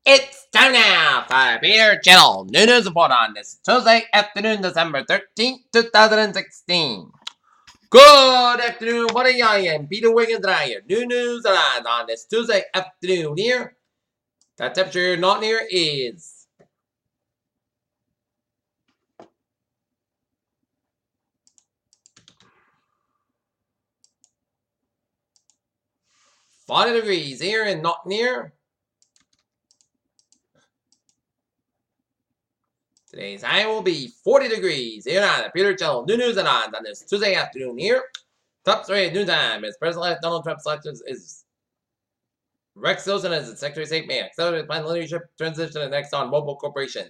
It's time now for Peter Channel New News Report on this Tuesday afternoon, December 13th, 2016. Good afternoon, buddy. I am Peter Wiggins, and I have new news on this Tuesday afternoon here. The temperature not here is 40 degrees here in not near. Today's high will be 40 degrees here on the Peter Channel New News and on this Tuesday afternoon here. Top story at noontime is President-elect Donald Trump's selection is Rex Tillerson as the Secretary of State may accelerate plan leadership transition to the Exxon Mobil Corporation.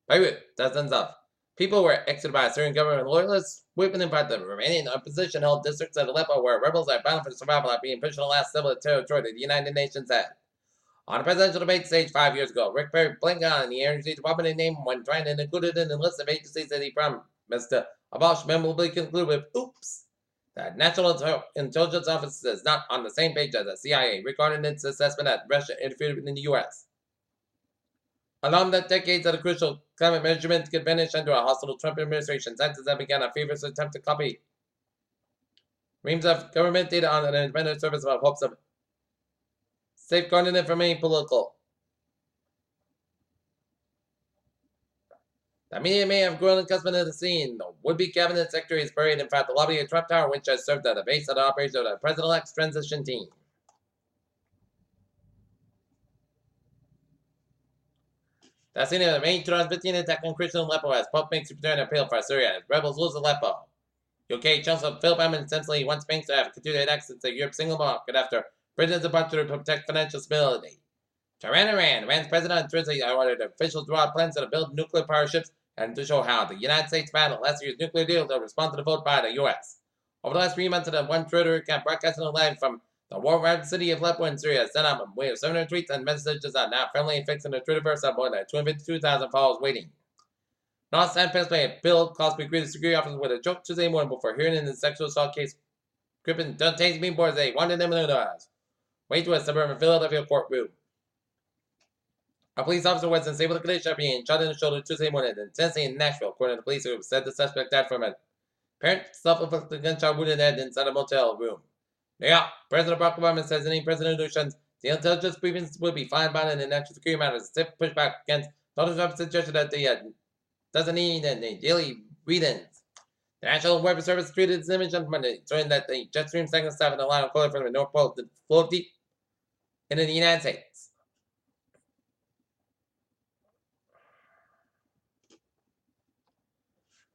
Beirut, dozens of people were executed by Syrian government loyalists. We've in fact the remaining opposition held districts at Aleppo where rebels are bound for survival are being pushed to the last civil territory that the United Nations had. On a presidential debate stage 5 years ago, Rick Perry blinked on the Energy Department and named when trying to include it in the list of agencies that he promised to abolish, memorably conclude with, oops. The National Intelligence Office is not on the same page as the CIA regarding its assessment that Russia interfered in the U.S. Alarmed that decades of the crucial climate measurements could vanish under a hostile Trump administration, scientists have begun a feverish attempt to copy reams of government data on an independent service with hopes of safeguarding it from any political. The media may have grown accustomed to the scene. The would-be cabinet secretary is buried in fact the lobby of Trump Tower, which has served as the base of the operation of the president-elect's transition team. The scene of the May 2015 attack on Christian Aleppo as Pope makes return appeal for Syria as rebels lose Aleppo. UK Chancellor Philip Hammond essentially wants banks to have continued access to Europe's single market after Britain's departure to protect financial stability. Iran's president on Thursday ordered officials to draw plans to build nuclear power ships and to show how the United States battled last year's nuclear deal to respond to the vote by the U.S. Over the last 3 months, the one Twitter account broadcasting live from the war-ravaged city of Aleppo in Syria sent out a wave of 700 tweets and messages are now firmly fixed in the Twitterverse of more than 252,000 followers waiting. North San Pennsylvania Bill Cosby agreed to security officers with a joke Tuesday morning before hearing in the sexual assault case gripping Dante's mean boards they wanted them in the eyes. Wait to a suburban Philadelphia courtroom. A police officer was in stable condition after being shot in the shoulder Tuesday morning in Tennessee and Nashville, according to the police who said the suspect died from a apparent self-inflicted gunshot wound in the head inside a motel room. New York, President Barack Obama says any president who shuns the intelligence briefings will be fined by in national security matters. Stiff pushback against Donald Trump's suggestion that he doesn't need any daily readings. The National Weather Service tweeted its image on Monday, showing that the jet stream second stop in the line of color from the North Pole to flow deep into the United States.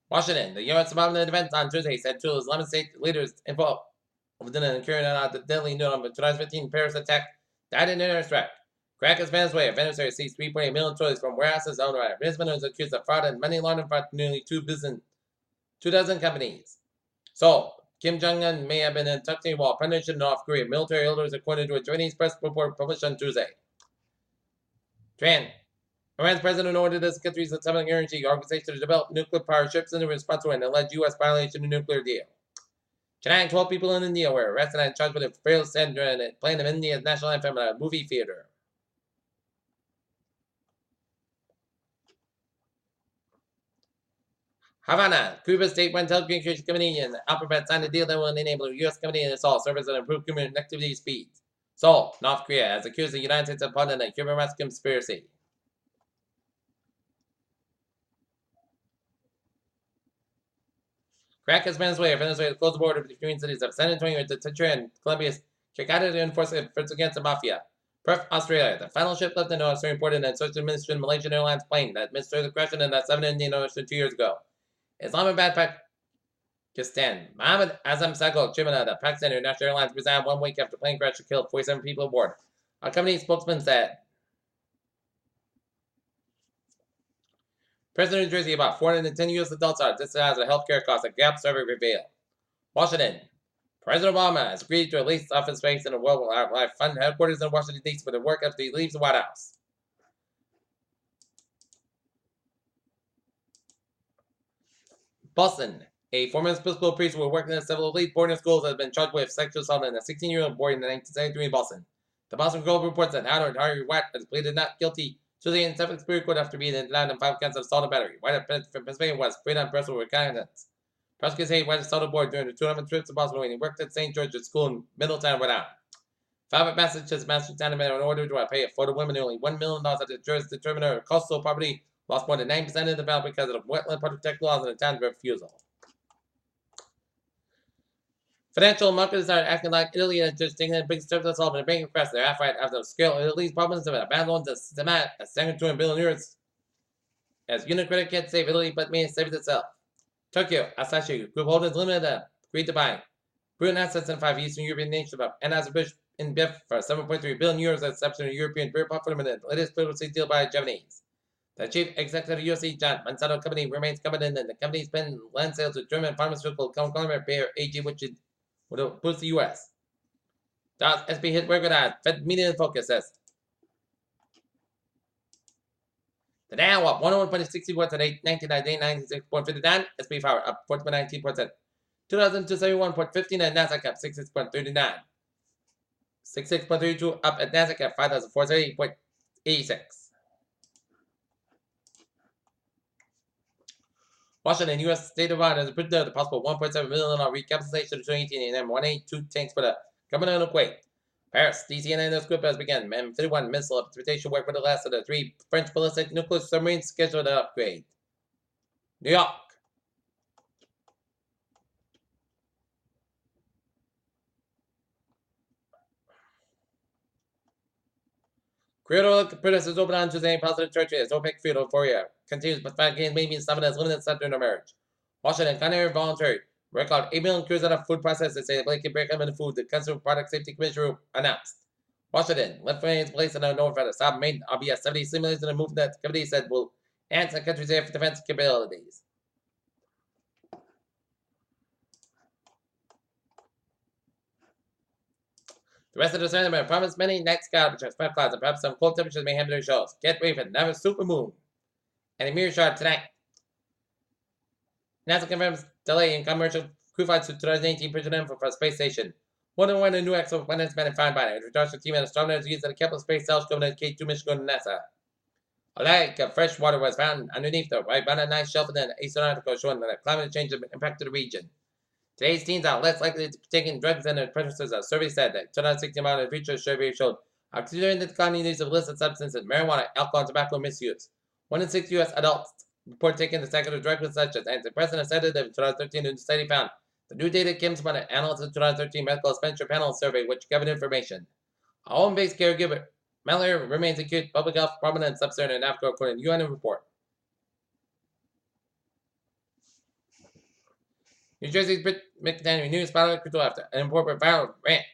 Washington, the U.S. Department of Defense on Tuesday said two Islamic State leaders involved within an carrying out the deadly known of the 2015 Paris attack died in an air strike. Caracas, Venezuela. Venezuela seized 3.8 million toys from warehouses owned by a businessman who is accused of fraud and money laundering for nearly 2 dozen companies. So, Kim Jong-un may have been in touch while punishing North Korea military elders, according to a Chinese press report published on Tuesday. Iran's president ordered this country's atomic energy organization to develop nuclear power ships in response to an alleged U.S. violation of the nuclear deal. Tonight, and 12 people in India were arrested and charged with a failed stand during playing of India's national anthem at a movie theater. Havana, Cuba's state-run telecommunications company and Alphabet signed a deal that will enable a U.S. company and its all service and improve connectivity speeds. Seoul, North Korea, has accused the United States of plotting a human rights conspiracy. Caracas, Venezuela. Venezuela closed the border between cities of San Antonio, Tetra, and Colombia's Chicada to enforce efforts against the mafia. Perth, Australia. The final ship left in the Australian port in a search administered Malaysian Airlines plane that missed the crash in the 7 Indian Ocean 2 years ago. Islamabad, Pakistan. Mohammed Azam Sagal, chairman of the Pakistan International Airlines, resigned 1 week after plane crash that killed 47 people aboard. A company spokesman said. President of New Jersey, about 410 U.S. adults are disadvantaged with health care costs, a Gap survey revealed. Washington. President Obama has agreed to release office space in the World Wildlife Fund headquarters in Washington, D.C. for the work after he leaves the White House. Boston. A former Episcopal priest who was working at several elite boarding schools has been charged with sexual assault in a 16-year-old boy in 1973 in Boston. The Boston Globe reports that Howard Harry White has pleaded not guilty to the Suffolk Superior Court after being denied on 5 counts of assault and battery. White from Pennsylvania was freed on personal reconnaissance. Prosecutors say White assaulted board during the tournament trips to Boston when he worked at St. George's School in Middletown, Rhode Island. 5 at Massachusetts Town in order to pay a for the women nearly $1 million after the jurors determined her coastal property lost more than 9% of the value because of the wetland protected laws and the town's refusal. Financial markets are acting like Italy and just taking a big step to solve the banking crash. They're half right after the scale of Italy's problems of bad loans and systematic at €2 billion. As Unicredit can't save Italy, but may save itself. Tokyo, Asahi Group Holdings Limited agreed to buy Bruin assets in 5 Eastern European nations and Azerbaijan in BIF for €7.3 billion as exception of European beer pop for the latest political deal by the Japanese. The chief executive of USA, John Monsanto Company, remains confident in the company's pending land sales to German pharmaceutical conglomerate Bayer AG, which would boost the U.S. SP hit record high. Fed Media Focus says. The Dow up 101.61 today, 1998, 96.59. SP Power up 4.19%. 2,271.15 and Nasdaq up 66.39. 66.32 up at Nasdaq at 5,438.86. Washington, U.S. State of Rhode has approved the possible $1.7 million recapitalization of 2018 and 182 tanks for the government of Kuwait. Paris, DCNN group has begun M31 missile implementation work for the last of the 3 French ballistic nuclear submarines scheduled to upgrade. New York. Crude oil producers open on Tuesday positive territory as OPEC crude euphoria continues, but fat gains may be summoned as limited sector in emerge. Washington County voluntary record 8 million crews out of food processors say the blanket breakup in the food. The Consumer Product Safety Commission announced. Washington left is placed on the north at a stop made RBS 70 simulations in a move that the committee said will enhance the country's air defense capabilities. The rest of the summer promised many night sky which are spread clouds and perhaps some cold temperatures may hamper their shows. Get ready for another super moon. And a mirror shot tonight. NASA confirms delay in commercial crew flights to 2018 President for Space Station. More than one new exoplanet has been found by it. Returns to team and astronomers used at the Kepler Space Telescope and K2 mission going to NASA. A lake of fresh water was found underneath the right by an ice shelf in an Eastern article showing that climate change impacted the region. Today's teens are less likely to be taking drugs than their predecessors. A survey said that 2016 amount of future survey showed are considering the declining use of illicit substances, marijuana, alcohol, and tobacco misuse. 1 in 6 U.S. adults report taking the psychoactive drugs such as antidepressant and sedative. In 2013, a study found the new data came from an analyst of 2013 medical expenditure panel survey, which gathered information. A home-based caregiver, malaria remains acute public health problem in sub-Saharan Africa, according to UN report. New Jersey's Brit McDaniel News spotted crypto after an important viral rant.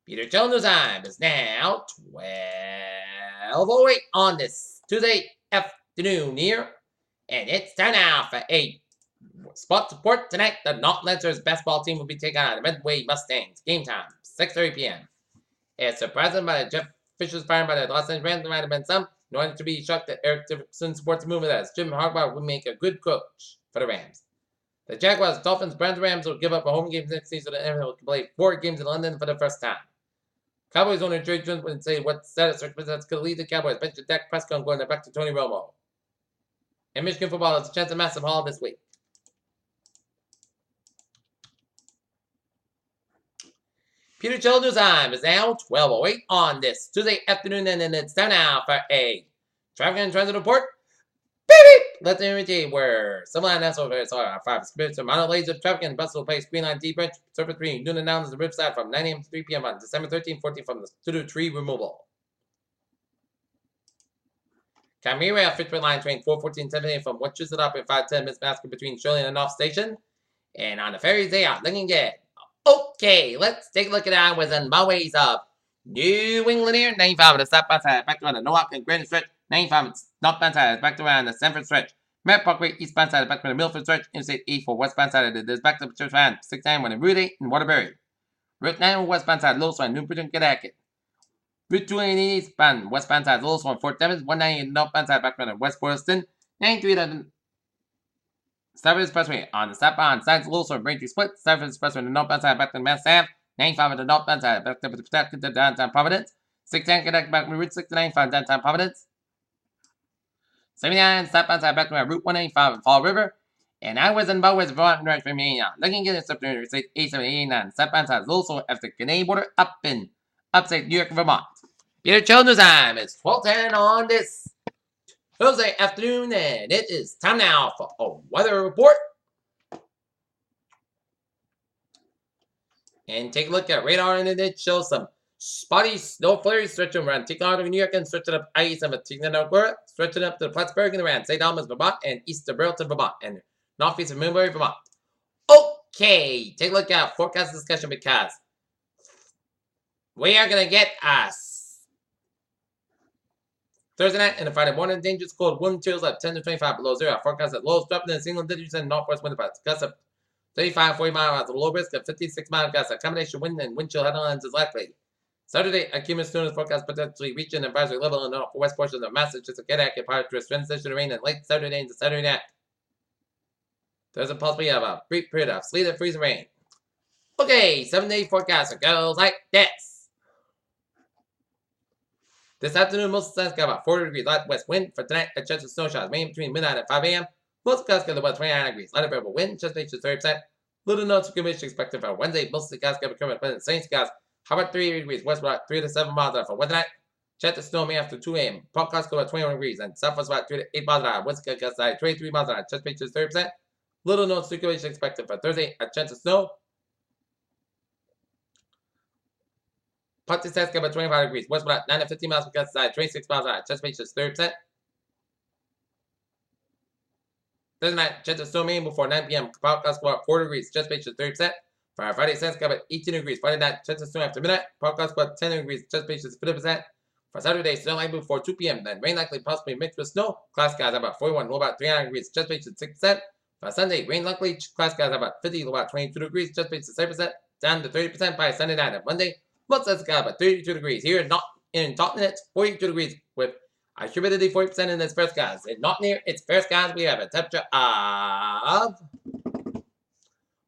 Peter Jones News Time is now 12:08 on this Tuesday afternoon here, and it's time now for a spot support tonight. The North Lancers basketball team will be taking on the Medway Mustangs. Game time 6:30 p.m. It's surprising by the Jeff Fisher's firing by the Los Angeles Rams. There might have been some. No one to be shocked that Eric Dickerson supports the movement as Jim Harbaugh would make a good coach for the Rams. The Jaguars, Dolphins, Browns, Rams will give up a home game next season so the NFL can play 4 games in London for the first time. Cowboys owner Jerry Jones would say what status circumstances could lead the Cowboys. Bench Dak Prescott going back to Tony Romo. And Michigan football has a chance of massive haul this week. Peter Jones News Time is now 12:08 on this Tuesday afternoon, and it's time now for a traffic and transit report. Beep! Let's indicate where Silverline National Affairs are 5 spirits of minor lanes of traffic and bus will place Green Line D branch, Surface 3, noon and now is the Riverside from 9 a.m. to 3 p.m. on December 13, 14 from the studio tree removal. Camira Fitchburg Line train 414 from Wachusett up in 510 minutes basket between Shirley and the North Station. And on the ferries, they are looking good. Okay, let's take a look at our with the byways of New England here. 95 on the southbound side, back around the Norwalk and Grand stretch. 95 northbound side, back around the Sanford stretch. Merritt Parkway eastbound side, back around the Milford stretch. Interstate 84 westbound side, there's back to the church van 69 on Route 8 in Waterbury. Route 9 westbound side, Lewis one, Newport and Connecticut. Route 280 eastbound westbound side, Lewis one, Fort Devens. 190 northbound side, back around the West Boylston. 93 on the Stafford Expressway on the southbound side, Lewis one, Braintree Split. Stafford Expressway on the northbound side, back to the Mass Ave. 95 on the northbound side, back to the downtown Providence. 69, connect back to Route 69, find downtown Providence. 79, stop outside back to Route 185 in Fall River. And I was in Bowers, Vermont, North Virginia. Looking at the submarine, Interstate 8789, stop outside also after the Canadian border up in upstate New York, Vermont. Peter Children's time. It's 12:10 on this Thursday afternoon, and it is time now for a weather report. And take a look at radar, and it shows some spotty snow flurries stretching around Ticonderoga, New York, and stretching up I-east of Ticonderoga, stretching up to Plattsburgh and around St. Albans, Vermont, and east of Burlington, Vermont, and northeast of Millbury, Vermont. Okay, take a look at forecast discussion because we are going to get us Thursday night and Friday morning, dangerous cold wind chills at 10 to 25 below zero. Forecast at lows dropping in single digits and northwest wind gusts. Gusts of 35, 40 miles, low risk of 56 mile gusts. A combination wind and wind chill headlines is likely. Saturday, a cumulus storm forecast potentially reaching an advisory level in the northwest portion of Massachusetts, Connecticut, prior to a transition of rain and late Saturday into Saturday night. There's a possibility of a brief period of sleet and freezing rain. Okay, 7-day forecast goes like this. This afternoon, most of the skies got about 40 degrees light west wind. For tonight, a chance of snow showers, mainly between midnight and 5 a.m. Most of the skies got about 29 degrees. Light variable wind, just reaches 30%. Little notes accumulation expected for Wednesday. Most of the skies got becoming the same skies. How about 3 degrees west, about 3 to 7 miles an hour for Wednesday night? Chance of snow may after 2 a.m. Forecast go about 21 degrees and southwest about 3 to 8 miles an hour. Winds gusts 23 miles an hour. Just reaches 30%. Little notes circulation expected for Thursday. A chance of snow. Party skies got about 25 degrees. West about 9 to 15 miles per gust 26 miles an hour. Chance reaches 30%. Thursday night, chance of snow may before 9 p.m. Forecast go about 4 degrees. Chance reaches 30%. For our Friday, skies got about 18 degrees. Friday night, chance of snow after midnight. Forecast go about 10 degrees. Chance reaches 50%. For Saturday, snow likely before 2 p.m. Then rain likely possibly mixed with snow. Cloud skies about 41, low about 39 degrees. Chance reaches 6%. For Sunday, rain likely. Cloud skies about 50, low about 22 degrees. Chance reaches 7%. Down to 30% by Sunday night. And Monday, most of the skies about 32 degrees. Here in Taunton, it's 42 degrees with a humidity 40% in this first skies. And not near its first skies, we have a temperature of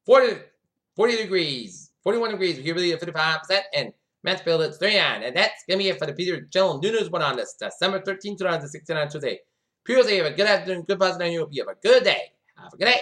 40 degrees, 41 degrees, humidity of 55%, and Mansfield it's 39. And that's going to be it for the Peter Chillin News one on this December 13th, 2016 on Tuesday. Peter, you have a good afternoon, good positive, and you hope you have a good day. Have a good day.